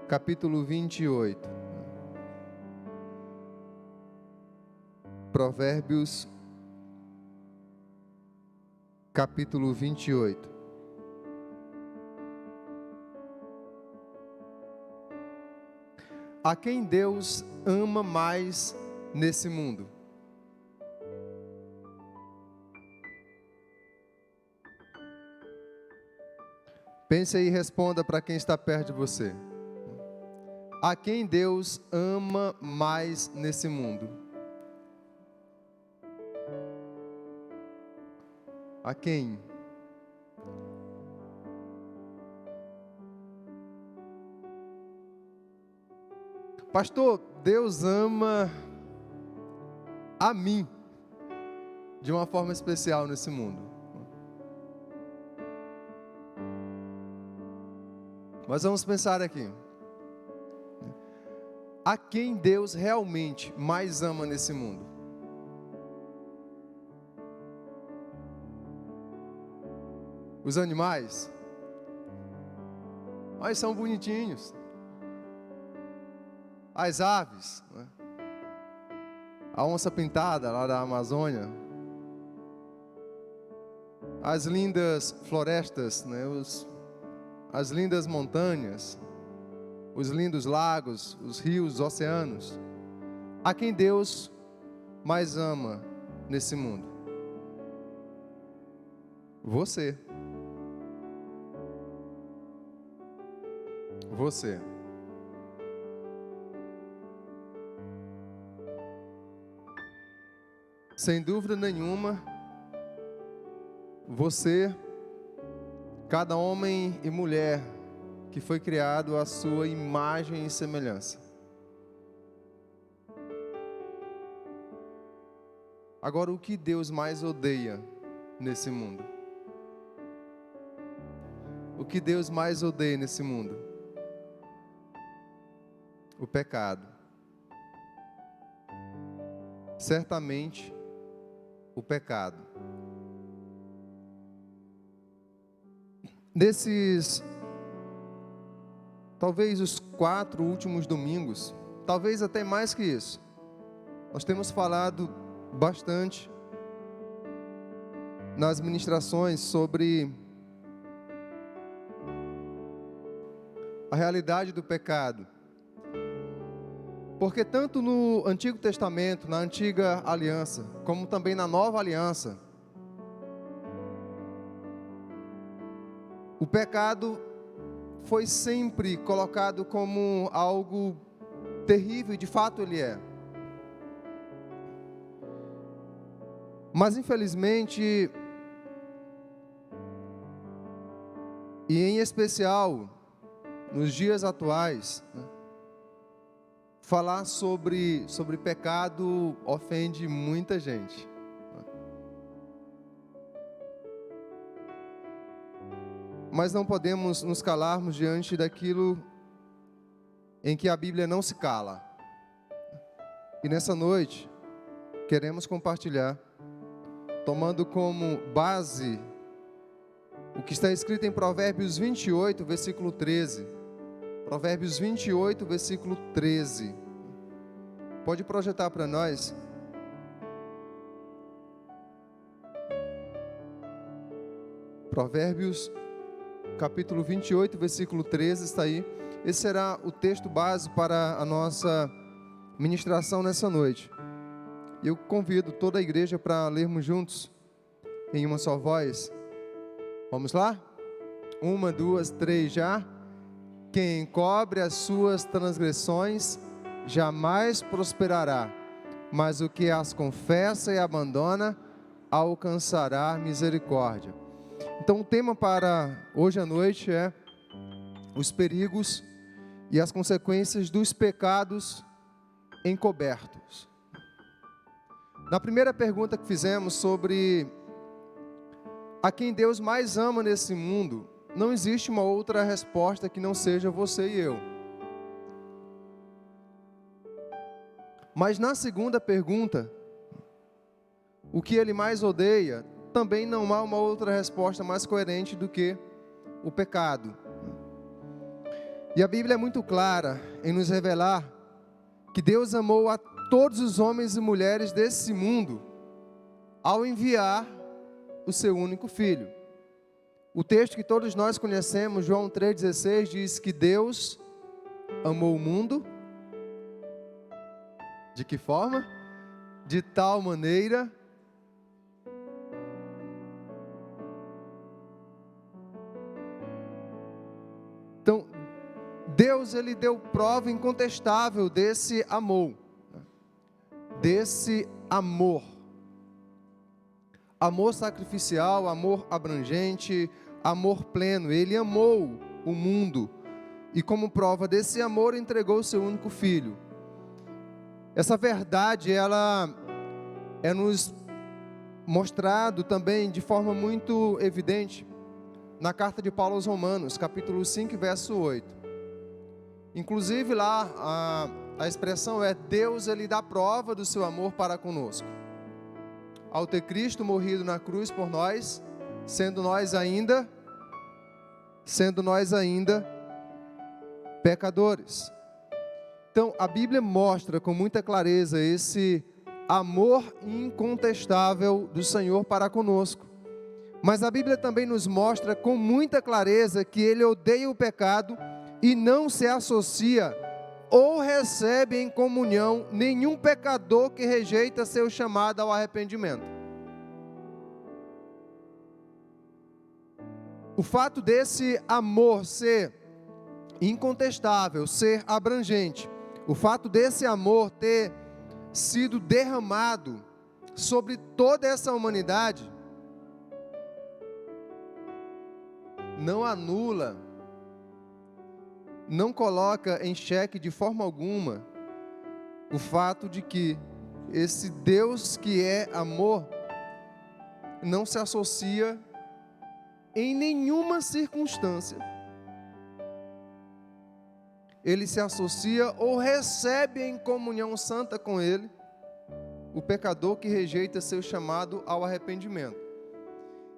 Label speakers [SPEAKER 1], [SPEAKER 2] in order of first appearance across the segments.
[SPEAKER 1] capítulo 28. Provérbios, capítulo 28. A quem Deus ama mais nesse mundo? Pense aí e responda para quem está perto de você. A quem Deus ama mais nesse mundo? A quem? Pastor, Deus ama a mim de uma forma especial nesse mundo. Mas vamos pensar aqui. A quem Deus realmente mais ama nesse mundo? Os animais? Mas são bonitinhos. As aves, né? A onça pintada lá da Amazônia, as lindas florestas, né? As lindas montanhas, os lindos lagos, os rios, os oceanos. A quem Deus mais ama nesse mundo? Você. Você. Sem dúvida nenhuma, você, cada homem e mulher que foi criado à sua imagem e semelhança. Agora, o que Deus mais odeia nesse mundo? O que Deus mais odeia nesse mundo? O pecado. Certamente, o pecado. Nesses, talvez os 4 últimos domingos, talvez até mais que isso, nós temos falado bastante nas ministrações sobre a realidade do pecado. Porque tanto no Antigo Testamento, na Antiga Aliança, como também na Nova Aliança, o pecado foi sempre colocado como algo terrível, e de fato ele é. Mas infelizmente, e em especial nos dias atuais, né, falar sobre pecado ofende muita gente. Mas não podemos nos calarmos diante daquilo em que a Bíblia não se cala. E nessa noite, queremos compartilhar, tomando como base o que está escrito em Provérbios 28, versículo 13. Provérbios 28, versículo 13. Pode projetar para nós. Provérbios, capítulo 28, versículo 13, está aí. Esse será o texto base para a nossa ministração nessa noite. Eu convido toda a igreja para lermos juntos, em uma só voz. Vamos lá? 1, 2, 3, já. Quem encobre as suas transgressões jamais prosperará, mas o que as confessa e abandona alcançará misericórdia. Então o tema para hoje à noite é os perigos e as consequências dos pecados encobertos. Na primeira pergunta que fizemos sobre a quem Deus mais ama nesse mundo, não existe uma outra resposta que não seja você e eu. Mas na segunda pergunta, o que Ele mais odeia, também não há uma outra resposta mais coerente do que o pecado. E a Bíblia é muito clara em nos revelar que Deus amou a todos os homens e mulheres desse mundo ao enviar o seu único Filho. O texto que todos nós conhecemos, João 3,16, diz que Deus amou o mundo. De que forma? De tal maneira então, Deus, ele deu prova incontestável desse amor. Desse amor. Amor sacrificial, amor abrangente, amor pleno. Ele amou o mundo. E como prova desse amor, entregou o seu único Filho. Essa verdade, ela é nos mostrado também de forma muito evidente na carta de Paulo aos Romanos, capítulo 5, verso 8. Inclusive lá, a expressão é: Deus, ele dá prova do seu amor para conosco, ao ter Cristo morrido na cruz por nós, sendo nós ainda pecadores. Então, a Bíblia mostra com muita clareza esse amor incontestável do Senhor para conosco. Mas a Bíblia também nos mostra com muita clareza que Ele odeia o pecado e não se associa ou recebe em comunhão nenhum pecador que rejeita seu chamado ao arrependimento. O fato desse amor ser incontestável, ser abrangente, o fato desse amor ter sido derramado sobre toda essa humanidade, não anula, não coloca em xeque de forma alguma o fato de que esse Deus que é amor não se associa em nenhuma circunstância. Ele se associa ou recebe em comunhão santa com Ele o pecador que rejeita seu chamado ao arrependimento.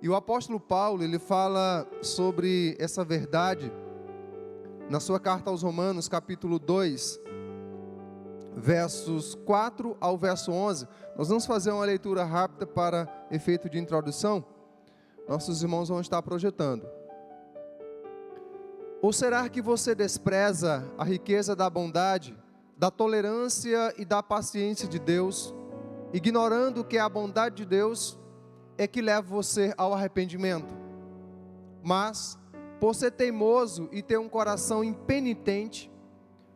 [SPEAKER 1] E o apóstolo Paulo, ele fala sobre essa verdade na sua carta aos Romanos, capítulo 2, versos 4 ao verso 11. Nós vamos fazer uma leitura rápida para efeito de introdução. Nossos irmãos vão estar projetando. Ou será que você despreza a riqueza da bondade, da tolerância e da paciência de Deus, ignorando que a bondade de Deus é que leva você ao arrependimento? Mas, por ser teimoso e ter um coração impenitente,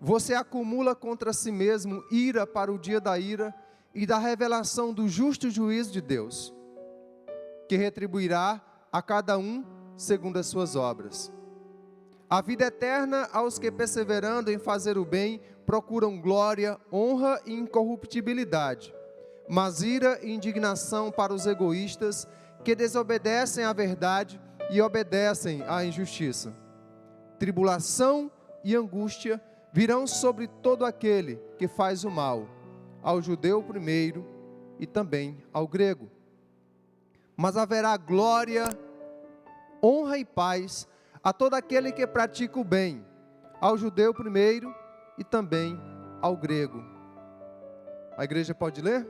[SPEAKER 1] você acumula contra si mesmo ira para o dia da ira e da revelação do justo juízo de Deus, que retribuirá a cada um segundo as suas obras. A vida eterna aos que, perseverando em fazer o bem, procuram glória, honra e incorruptibilidade, mas ira e indignação para os egoístas que desobedecem à verdade e obedecem à injustiça. Tribulação e angústia virão sobre todo aquele que faz o mal, ao judeu primeiro e também ao grego. Mas haverá glória, honra e paz a todo aquele que pratica o bem, ao judeu primeiro e também ao grego. A igreja pode ler?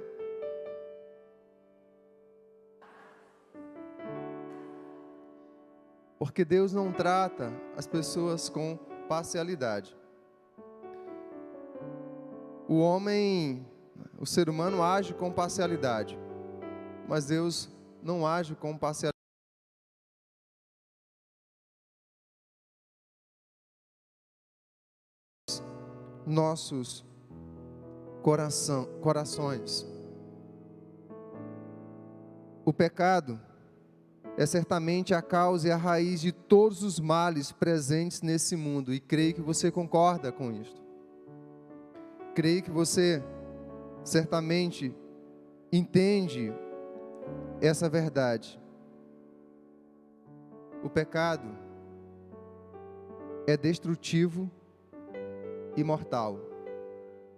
[SPEAKER 1] Porque Deus não trata as pessoas com parcialidade. O ser humano age com parcialidade, mas Deus não age com parcialidade. Nossos corações. O pecado é certamente a causa e a raiz de todos os males presentes nesse mundo, e creio que você concorda com isto. Creio que você certamente entende essa verdade. O pecado é destrutivo e mortal.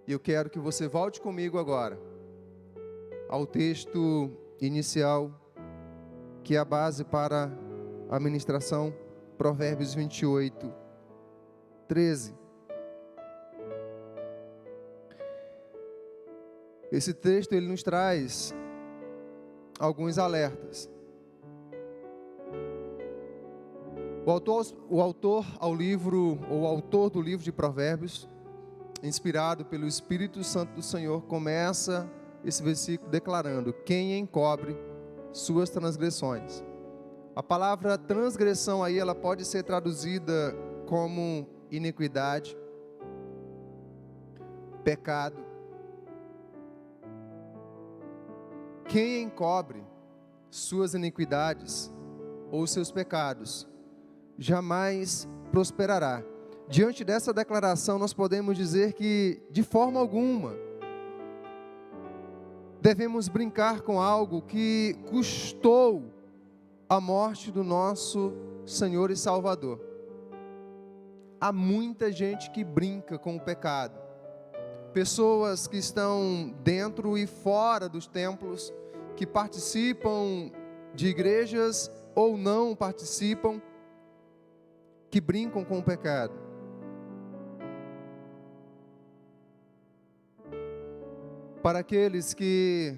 [SPEAKER 1] E eu quero que você volte comigo agora ao texto inicial, que é a base para a ministração, Provérbios 28, 13. Esse texto ele nos traz alguns alertas. O autor do livro de Provérbios, inspirado pelo Espírito Santo do Senhor, começa esse versículo declarando: quem encobre suas transgressões. A palavra transgressão aí, ela pode ser traduzida como iniquidade, pecado. Quem encobre suas iniquidades ou seus pecados jamais prosperará. Diante dessa declaração, nós podemos dizer que, de forma alguma, devemos brincar com algo que custou a morte do nosso Senhor e Salvador. Há muita gente que brinca com o pecado. Pessoas que estão dentro e fora dos templos, que participam de igrejas ou não participam, que brincam com o pecado. Para aqueles que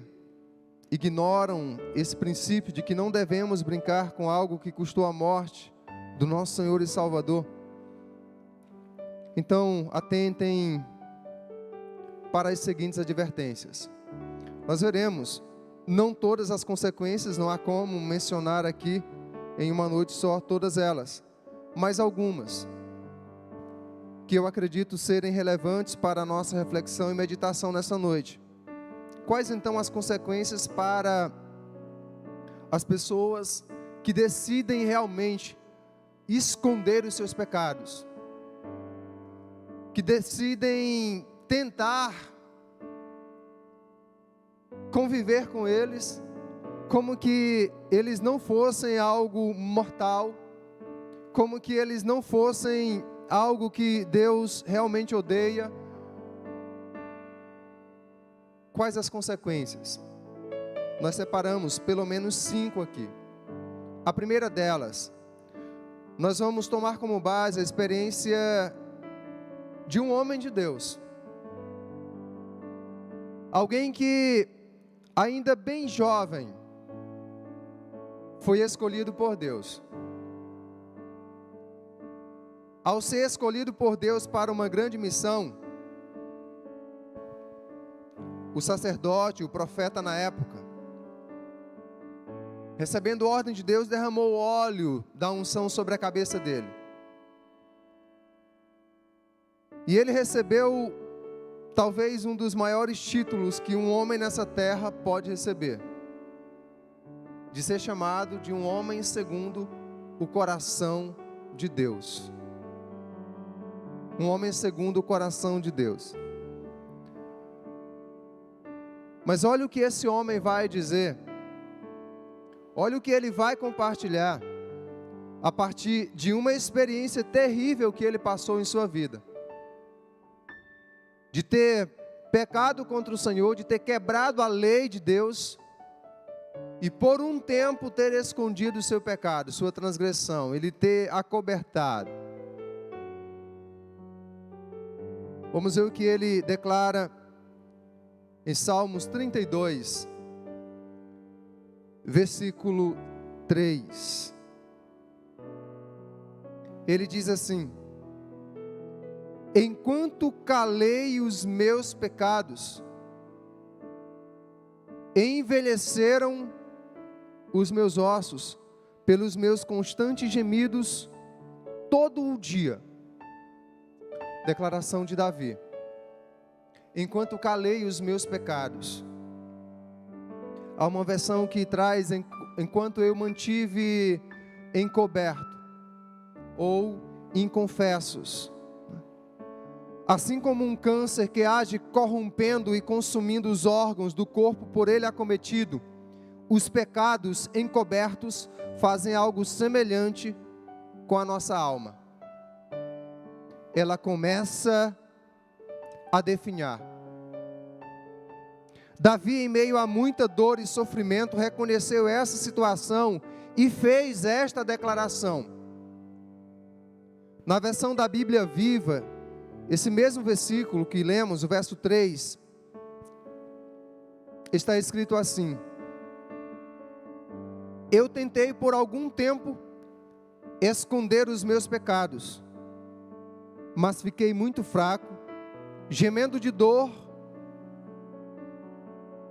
[SPEAKER 1] ignoram esse princípio de que não devemos brincar com algo que custou a morte do nosso Senhor e Salvador, então atentem para as seguintes advertências. Nós veremos, não todas as consequências, não há como mencionar aqui em uma noite só todas elas, mas algumas que eu acredito serem relevantes para a nossa reflexão e meditação nessa noite. Quais então as consequências para as pessoas que decidem realmente esconder os seus pecados, que decidem tentar conviver com eles como que eles não fossem algo mortal, como que eles não fossem algo que Deus realmente odeia? Quais as consequências? Nós separamos pelo menos 5 aqui. A primeira delas, nós vamos tomar como base a experiência de um homem de Deus. Alguém que, ainda bem jovem, foi escolhido por Deus. Ao ser escolhido por Deus para uma grande missão, o sacerdote, o profeta na época, recebendo ordem de Deus, derramou óleo da unção sobre a cabeça dele. E ele recebeu talvez um dos maiores títulos que um homem nessa terra pode receber, de ser chamado de um homem segundo o coração de Deus. Um homem segundo o coração de Deus. Mas olha o que esse homem vai dizer. Olha o que ele vai compartilhar a partir de uma experiência terrível que ele passou em sua vida. De ter pecado contra o Senhor, de ter quebrado a lei de Deus e por um tempo ter escondido o seu pecado, sua transgressão, ele ter acobertado. Vamos ver o que ele declara em Salmos 32, versículo 3. Ele diz assim: enquanto calei os meus pecados, envelheceram os meus ossos pelos meus constantes gemidos todo o dia. Declaração de Davi. Enquanto calei os meus pecados. Há uma versão que traz enquanto eu mantive encoberto ou inconfessos. Assim como um câncer que age corrompendo e consumindo os órgãos do corpo por ele acometido, os pecados encobertos fazem algo semelhante com a nossa alma. Ela começa a definhar. Davi, em meio a muita dor e sofrimento, reconheceu essa situação e fez esta declaração. Na versão da Bíblia Viva, esse mesmo versículo que lemos, o verso 3, está escrito assim: eu tentei por algum tempo esconder os meus pecados, mas fiquei muito fraco, gemendo de dor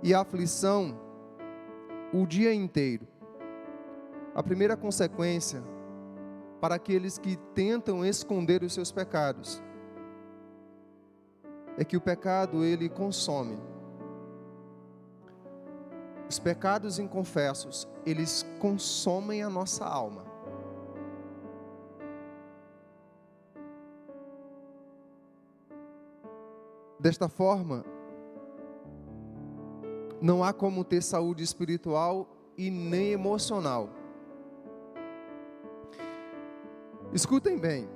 [SPEAKER 1] e aflição o dia inteiro. A primeira consequência para aqueles que tentam esconder os seus pecados é que o pecado, ele consome. Os pecados inconfessos, eles consomem a nossa alma. Desta forma, não há como ter saúde espiritual e nem emocional. Escutem bem.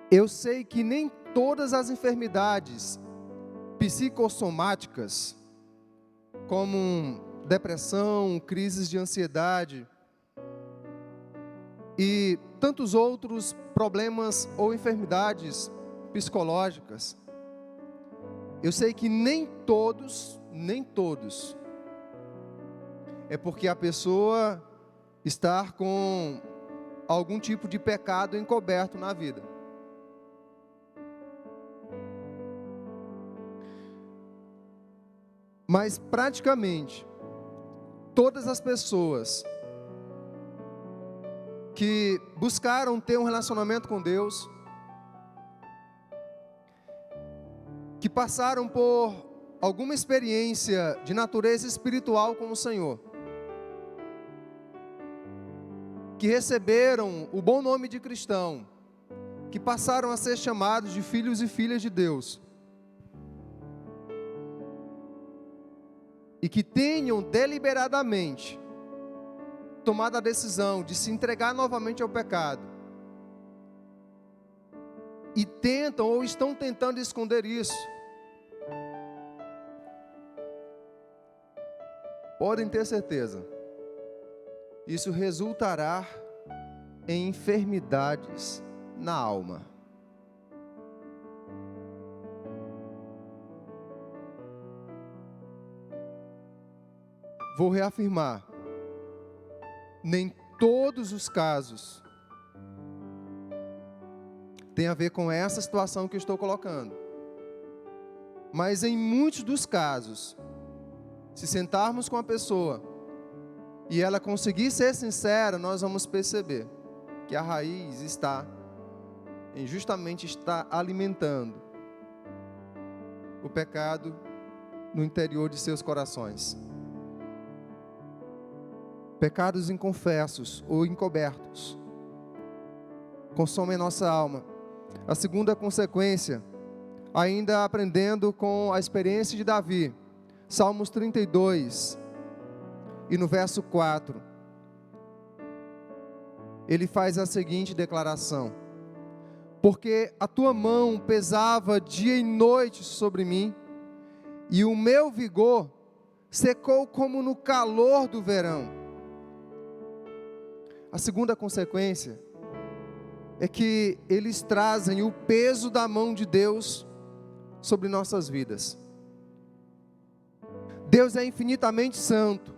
[SPEAKER 1] Eu sei que nem todas as enfermidades psicossomáticas, como depressão, crises de ansiedade e tantos outros problemas ou enfermidades psicológicas, eu sei que nem todos, é porque a pessoa está com algum tipo de pecado encoberto na vida. Mas praticamente todas as pessoas que buscaram ter um relacionamento com Deus, que passaram por alguma experiência de natureza espiritual com o Senhor, que receberam o bom nome de cristão, que passaram a ser chamados de filhos e filhas de Deus, e que tenham deliberadamente tomado a decisão de se entregar novamente ao pecado, e tentam ou estão tentando esconder isso, podem ter certeza, isso resultará em enfermidades na alma. Vou reafirmar, nem todos os casos tem a ver com essa situação que eu estou colocando, mas em muitos dos casos, se sentarmos com a pessoa e ela conseguir ser sincera, nós vamos perceber que a raiz está em justamente estar alimentando o pecado no interior de seus corações. Pecados inconfessos ou encobertos consomem nossa alma. A segunda consequência, ainda aprendendo com a experiência de Davi, Salmos 32, e no verso 4, ele faz a seguinte declaração: porque a tua mão pesava dia e noite sobre mim, e o meu vigor secou como no calor do verão. A segunda consequência é que eles trazem o peso da mão de Deus sobre nossas vidas. Deus é infinitamente santo,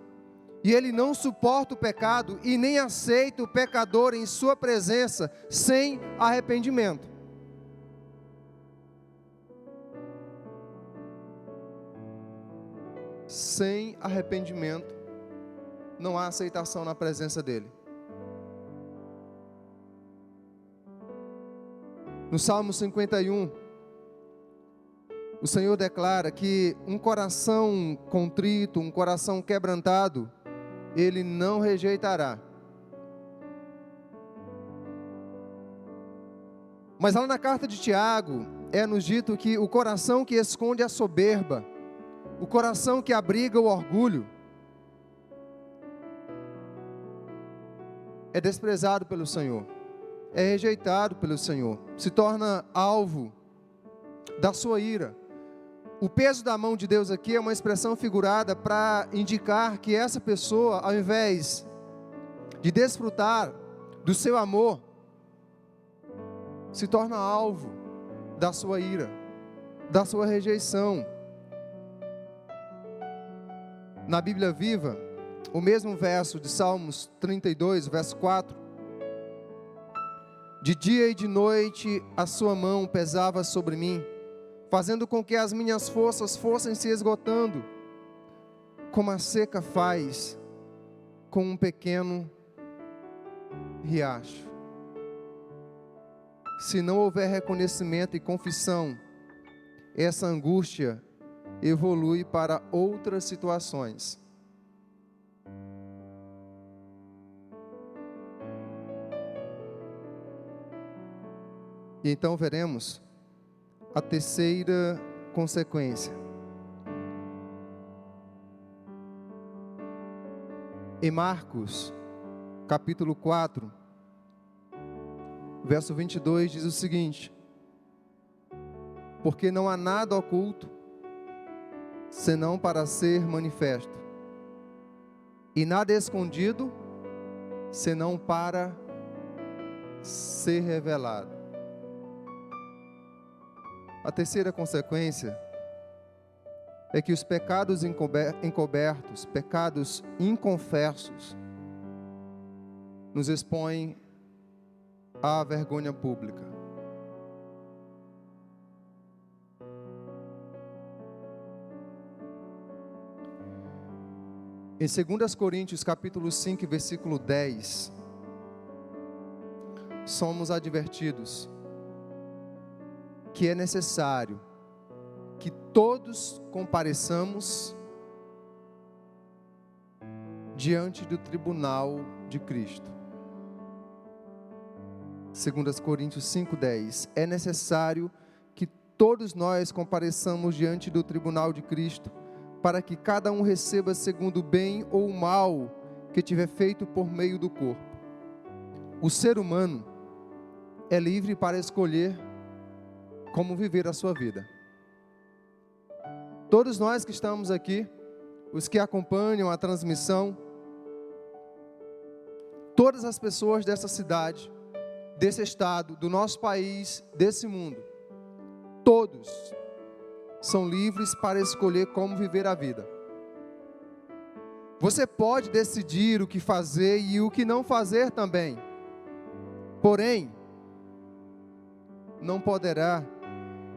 [SPEAKER 1] e Ele não suporta o pecado e nem aceita o pecador em sua presença sem arrependimento. Sem arrependimento, não há aceitação na presença dEle. No Salmo 51, o Senhor declara que um coração contrito, um coração quebrantado, Ele não rejeitará. Mas lá na carta de Tiago, é-nos dito que o coração que esconde a soberba, o coração que abriga o orgulho, é desprezado pelo Senhor, é rejeitado pelo Senhor, se torna alvo da sua ira. O peso da mão de Deus aqui é uma expressão figurada para indicar que essa pessoa, ao invés de desfrutar do seu amor, se torna alvo da sua ira, da sua rejeição. Na Bíblia Viva, o mesmo verso de Salmos 32, verso 4: de dia e de noite a sua mão pesava sobre mim, fazendo com que as minhas forças fossem se esgotando, como a seca faz com um pequeno riacho. Se não houver reconhecimento e confissão, essa angústia evolui para outras situações. E então veremos a terceira consequência. Em Marcos, capítulo 4, verso 22, diz o seguinte: porque não há nada oculto, senão para ser manifesto, e nada escondido, senão para ser revelado. A terceira consequência é que os pecados encobertos, pecados inconfessos, nos expõem à vergonha pública. Em 2 Coríntios capítulo 5, versículo 10, somos advertidos que é necessário que todos compareçamos diante do tribunal de Cristo. 2 Coríntios 5:10, é necessário que todos nós compareçamos diante do tribunal de Cristo, para que cada um receba segundo o bem ou o mal que tiver feito por meio do corpo. O ser humano é livre para escolher como viver a sua vida. Todos nós que estamos aqui, os que acompanham a transmissão, todas as pessoas dessa cidade, desse estado, do nosso país, desse mundo, todos são livres para escolher como viver a vida. Você pode decidir o que fazer e o que não fazer também. Porém, não poderá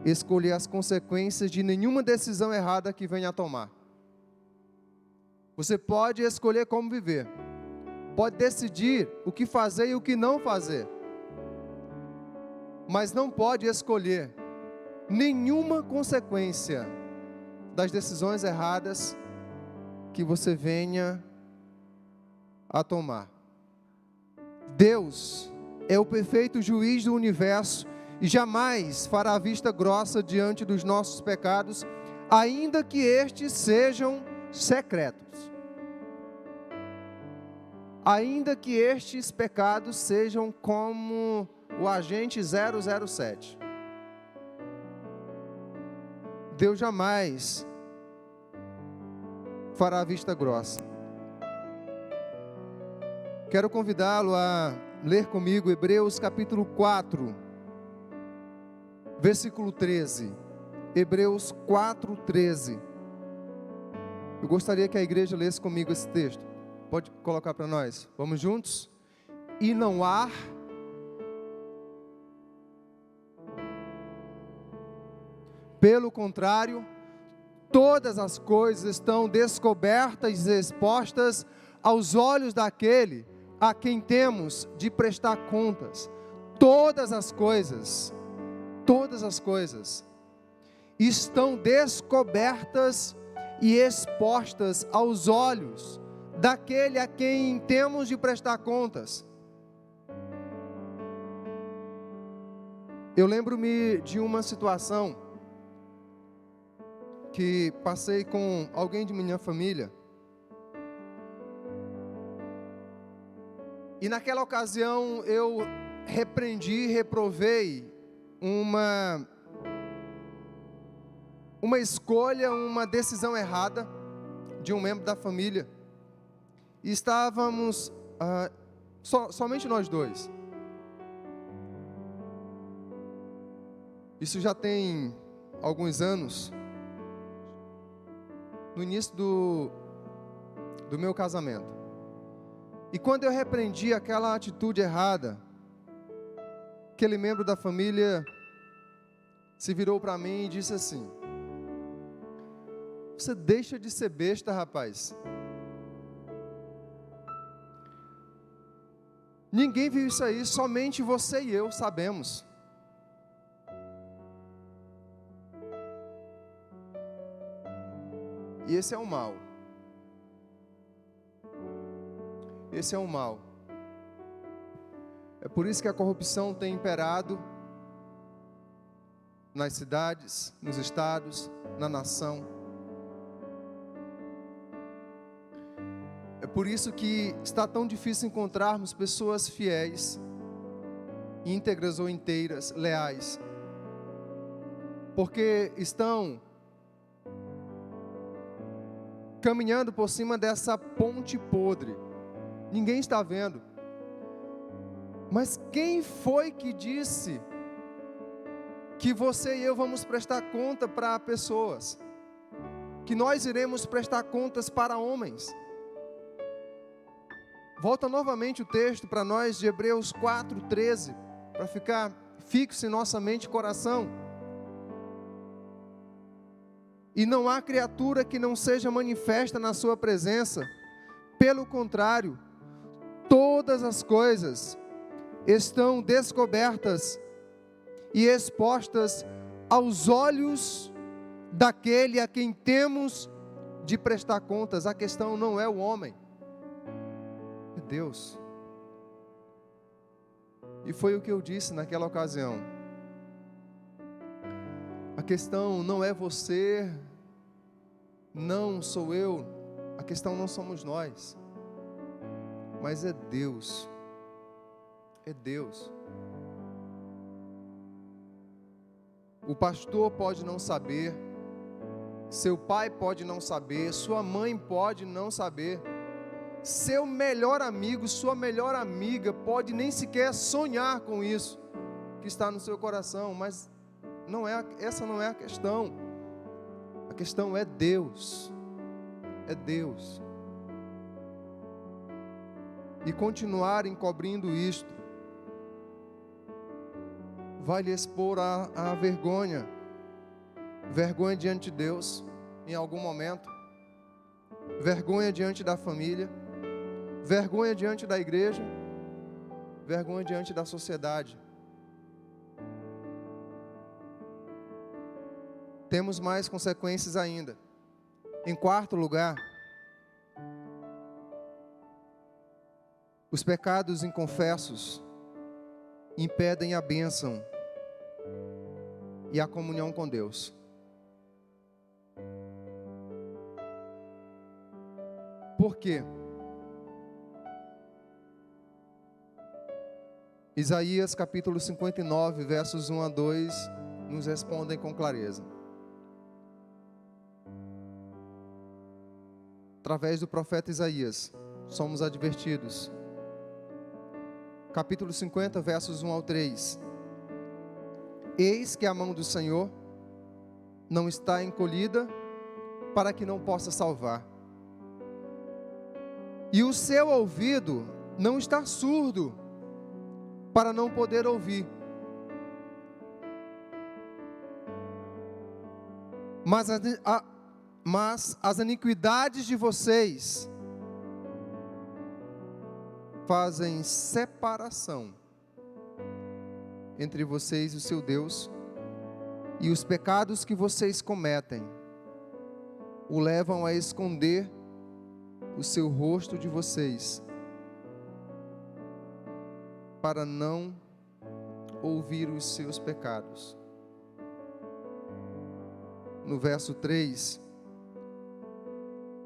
[SPEAKER 1] escolher as consequências de nenhuma decisão errada que venha a tomar. Você pode escolher como viver, pode decidir o que fazer e o que não fazer, mas não pode escolher nenhuma consequência das decisões erradas que você venha a tomar. Deus é o perfeito juiz do universo e jamais fará vista grossa diante dos nossos pecados, ainda que estes sejam secretos. Ainda que estes pecados sejam como o agente 007. Deus jamais fará vista grossa. Quero convidá-lo a ler comigo Hebreus capítulo 4, versículo 13. Hebreus 4, 13. Eu gostaria que a igreja lesse comigo esse texto. Pode colocar para nós? Vamos juntos? E não há pelo contrário, todas as coisas estão descobertas e expostas aos olhos daquele a quem temos de prestar contas. Todas as coisas estão descobertas e expostas aos olhos daquele a quem temos de prestar contas. Eu lembro-me de uma situação que passei com alguém de minha família. E naquela ocasião eu repreendi, reprovei uma escolha, uma decisão errada de um membro da família. E estávamos Somente nós dois. Isso já tem alguns anos. No início do meu casamento. E quando eu repreendi aquela atitude errada, aquele membro da família se virou para mim e disse assim: você deixa de ser besta, rapaz. Ninguém viu isso aí, somente você e eu sabemos. E esse é o mal. Esse é o mal. É por isso que a corrupção tem imperado nas cidades, nos estados, na nação. É por isso que está tão difícil encontrarmos pessoas fiéis, íntegras ou inteiras, leais. Porque estão caminhando por cima dessa ponte podre. Ninguém está vendo. Mas quem foi que disse que você e eu vamos prestar conta para pessoas? Que nós iremos prestar contas para homens? Volta novamente o texto para nós de Hebreus 4:13, para ficar fixo em nossa mente e coração. E não há criatura que não seja manifesta na sua presença. Pelo contrário, todas as coisas estão descobertas e expostas aos olhos daquele a quem temos de prestar contas. A questão não é o homem, é Deus. E foi o que eu disse naquela ocasião. A questão não é você, não sou eu, a questão não somos nós, mas é Deus. É Deus. O pastor pode não saber, seu pai pode não saber, sua mãe pode não saber, seu melhor amigo, sua melhor amiga pode nem sequer sonhar com isso que está no seu coração, mas essa não é a questão. A questão é Deus. É Deus. E continuar encobrindo isto vai lhe expor a vergonha. Vergonha diante de Deus, em algum momento. Vergonha diante da família. Vergonha diante da igreja. Vergonha diante da sociedade. Temos mais consequências ainda. Em quarto lugar, os pecados inconfessos impedem a bênção e a comunhão com Deus. Por quê? Isaías capítulo 59, versos 1 a 2, nos respondem com clareza. Através do profeta Isaías, somos advertidos. Capítulo 50, versos 1 ao 3. Eis que a mão do Senhor não está encolhida para que não possa salvar, e o seu ouvido não está surdo para não poder ouvir. Mas as iniquidades de vocês fazem separação entre vocês e o seu Deus, e os pecados que vocês cometem o levam a esconder o seu rosto de vocês, para não ouvir os seus pecados. No verso 3,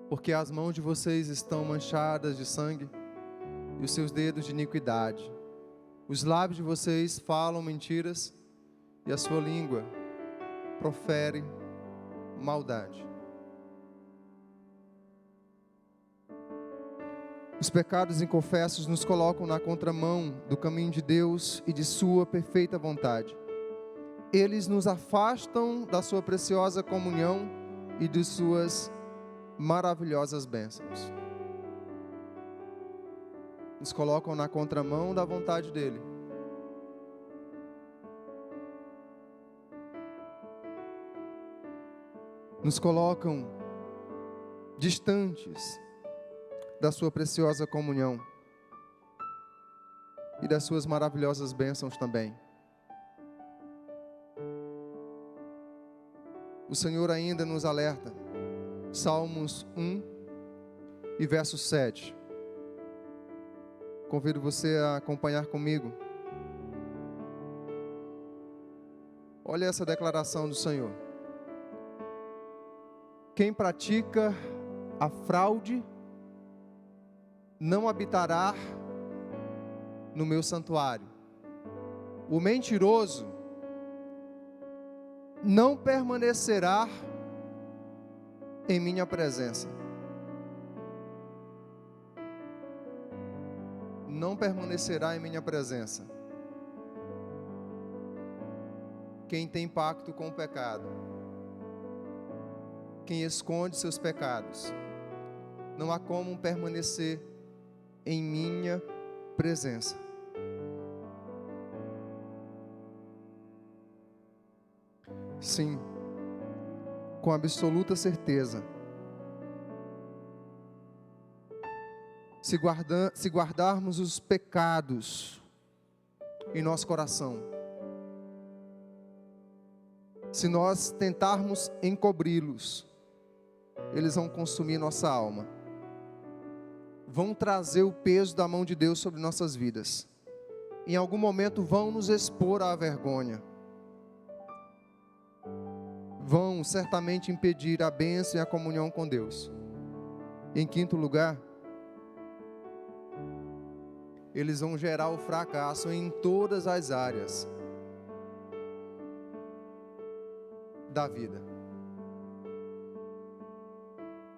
[SPEAKER 1] porque as mãos de vocês estão manchadas de sangue, e os seus dedos de iniquidade. Os lábios de vocês falam mentiras, e a sua língua profere maldade. Os pecados inconfessos nos colocam na contramão do caminho de Deus e de sua perfeita vontade. Eles nos afastam da sua preciosa comunhão e de suas maravilhosas bênçãos. Nos colocam na contramão da vontade dele. Nos colocam distantes da sua preciosa comunhão e das suas maravilhosas bênçãos também. O Senhor ainda nos alerta. Salmos 1 e verso 7. Convido você a acompanhar comigo. Olha essa declaração do Senhor. Quem pratica a fraude não habitará no meu santuário. O mentiroso não permanecerá em minha presença. Não permanecerá em minha presença. Quem tem pacto com o pecado, quem esconde seus pecados, não há como permanecer em minha presença. Sim, com absoluta certeza, se guardarmos os pecados em nosso coração, se nós tentarmos encobri-los, eles vão consumir nossa alma, vão trazer o peso da mão de Deus sobre nossas vidas, em algum momento vão nos expor à vergonha, vão certamente impedir a bênção e a comunhão com Deus. Em quinto lugar, eles vão gerar o fracasso em todas as áreas da vida.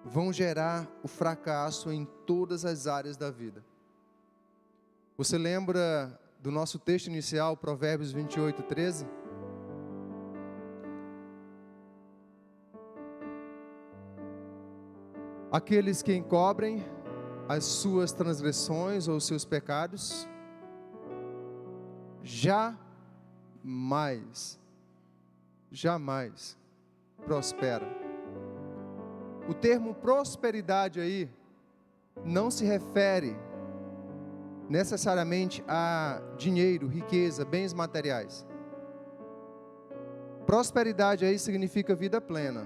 [SPEAKER 1] Vão gerar o fracasso em todas as áreas da vida. Você lembra do nosso texto inicial, Provérbios 28, 13? Aqueles que encobrem as suas transgressões ou os seus pecados, jamais prospera. O termo prosperidade aí não se refere necessariamente a dinheiro, riqueza, bens materiais. Prosperidade aí significa vida plena.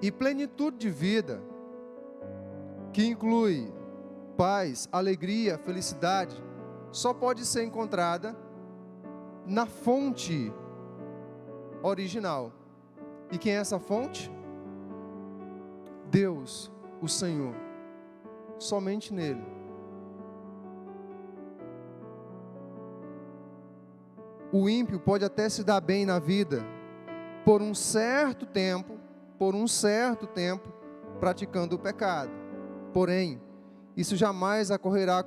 [SPEAKER 1] E plenitude de vida, que inclui paz, alegria, felicidade, só pode ser encontrada na fonte original. E quem é essa fonte? Deus, o Senhor. Somente nele. O ímpio pode até se dar bem na vida por um certo tempo, praticando o pecado. Porém, isso jamais ocorrerá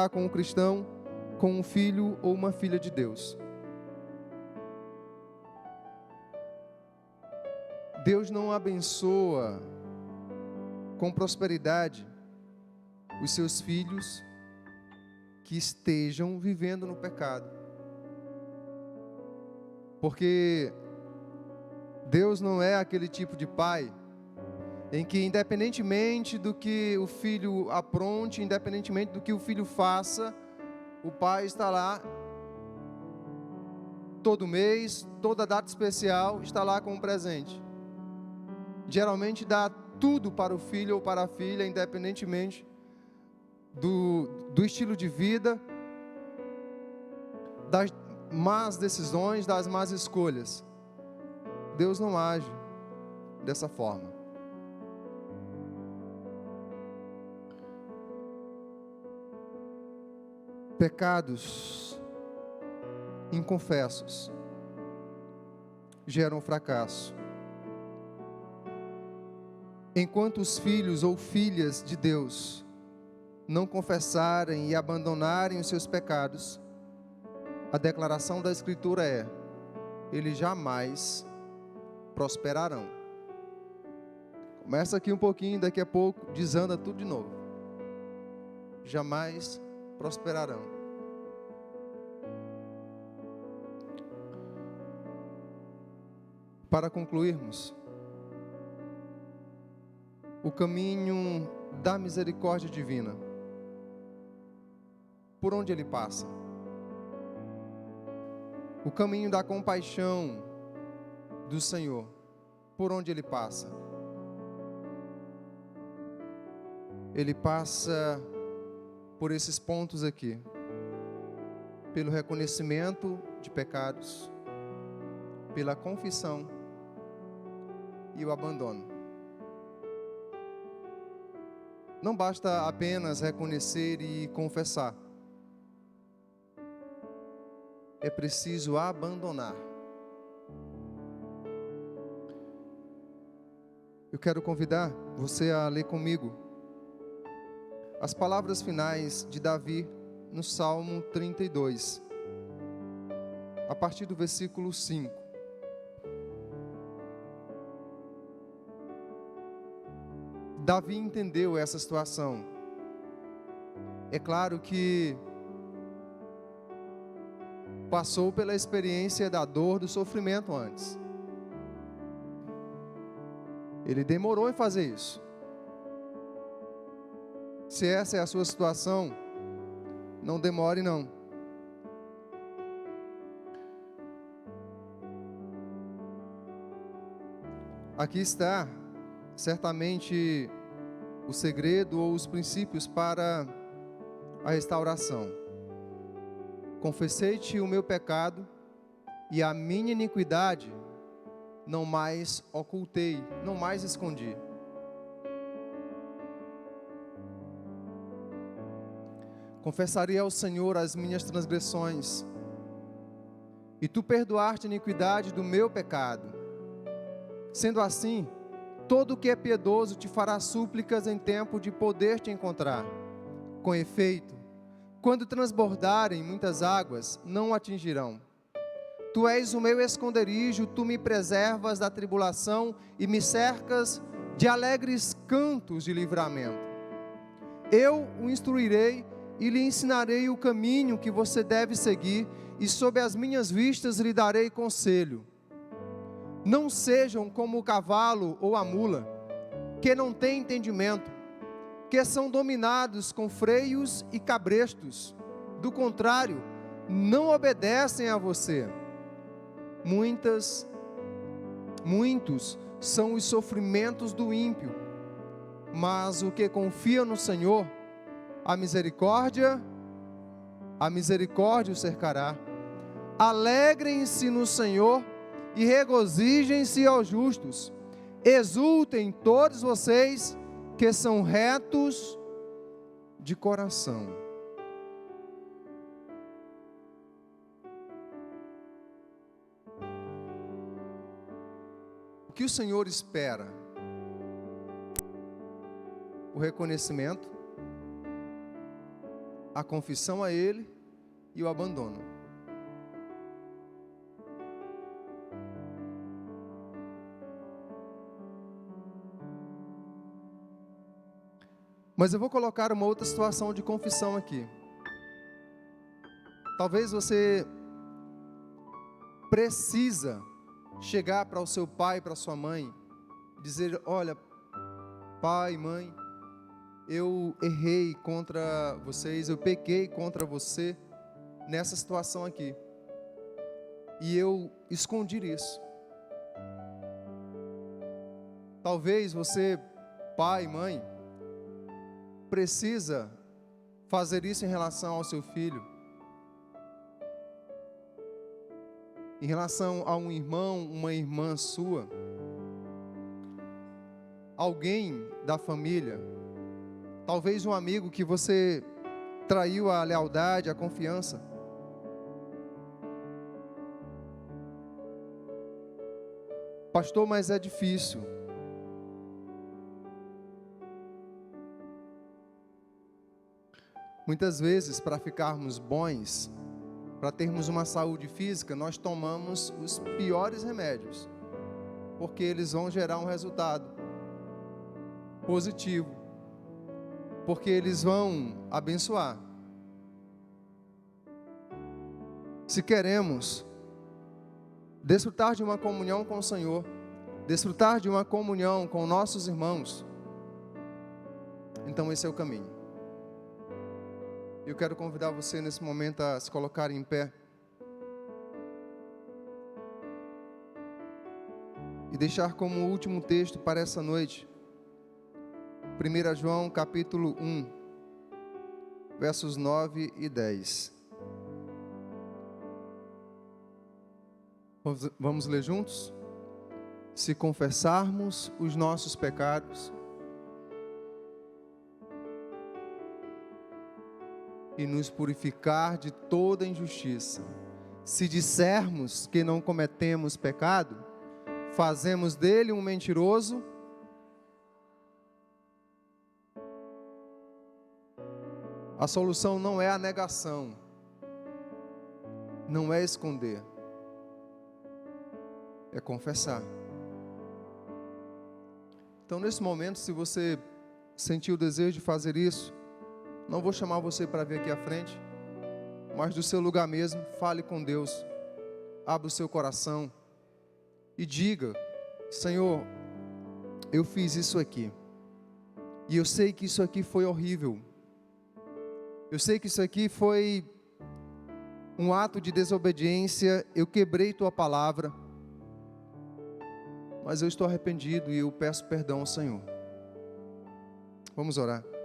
[SPEAKER 1] com um cristão, com um filho ou uma filha de Deus. Deus não abençoa com prosperidade os seus filhos que estejam vivendo no pecado. Porque Deus não é aquele tipo de pai em que, independentemente do que o filho apronte, independentemente do que o filho faça, o pai está lá todo mês, toda data especial, está lá com um presente. Geralmente dá tudo para o filho ou para a filha, independentemente do estilo de vida, das más decisões, das más escolhas. Deus não age dessa forma. Pecados inconfessos geram fracasso. Enquanto os filhos ou filhas de Deus não confessarem e abandonarem os seus pecados, a declaração da Escritura é: eles jamais prosperarão. Começa aqui um pouquinho, daqui a pouco desanda tudo de novo. Jamais prosperarão. Para concluirmos, o caminho da misericórdia divina, por onde ele passa? O caminho da compaixão do Senhor, por onde ele passa? Ele passa por esses pontos aqui, pelo reconhecimento de pecados, pela confissão e o abandono. Não basta apenas reconhecer e confessar. É preciso abandonar. Eu quero convidar você a ler comigo as palavras finais de Davi no Salmo 32, a partir do versículo 5. Davi entendeu essa situação. É claro que passou pela experiência da dor, do sofrimento antes. Ele demorou em fazer isso. Se essa é a sua situação, não demore não. Aqui está, certamente, o segredo ou os princípios para a restauração. Confessei-te o meu pecado e a minha iniquidade não mais ocultei, não mais escondi. Confessarei ao Senhor as minhas transgressões, e tu perdoaste a iniquidade do meu pecado. Sendo assim, todo o que é piedoso te fará súplicas em tempo de poder te encontrar. Com efeito, quando transbordarem muitas águas, não o atingirão. Tu és o meu esconderijo, tu me preservas da tribulação e me cercas de alegres cantos de livramento. Eu o instruirei e lhe ensinarei o caminho que você deve seguir, e sob as minhas vistas lhe darei conselho. Não sejam como o cavalo ou a mula, que não têm entendimento, que são dominados com freios e cabrestos. Do contrário, não obedecem a você. Muitos são os sofrimentos do ímpio, mas o que confia no Senhor, a misericórdia o cercará. Alegrem-se no Senhor e regozijem-se aos justos. Exultem todos vocês que são retos de coração. O que o Senhor espera? O reconhecimento, a confissão a Ele e o abandono. Mas eu vou colocar uma outra situação de confissão aqui. Talvez você precisa chegar para o seu pai, para a sua mãe, dizer: olha, pai, mãe, eu errei contra vocês, eu pequei contra você nessa situação aqui, e eu escondi isso. Talvez você, pai, mãe, precisa fazer isso em relação ao seu filho, em relação a um irmão, uma irmã sua, alguém da família, talvez um amigo que você traiu a lealdade, a confiança. Pastor, mas é difícil. Muitas vezes, para ficarmos bons, para termos uma saúde física, nós tomamos os piores remédios, porque eles vão gerar um resultado positivo, porque eles vão abençoar. Se queremos desfrutar de uma comunhão com o Senhor, desfrutar de uma comunhão com nossos irmãos, então esse é o caminho. Eu quero convidar você nesse momento a se colocar em pé e deixar como último texto para essa noite 1 João capítulo 1, versos 9 e 10. Vamos ler juntos? Se confessarmos os nossos pecados e nos purificar de toda injustiça, se dissermos que não cometemos pecado, fazemos dele um mentiroso. A solução não é a negação, não é esconder, é confessar. Então, nesse momento, se você sentiu o desejo de fazer isso, não vou chamar você para vir aqui à frente, mas do seu lugar mesmo, fale com Deus, abra o seu coração e diga: Senhor, eu fiz isso aqui, e eu sei que isso aqui foi horrível, eu sei que isso aqui foi um ato de desobediência, eu quebrei tua palavra, mas eu estou arrependido e eu peço perdão ao Senhor. Vamos orar.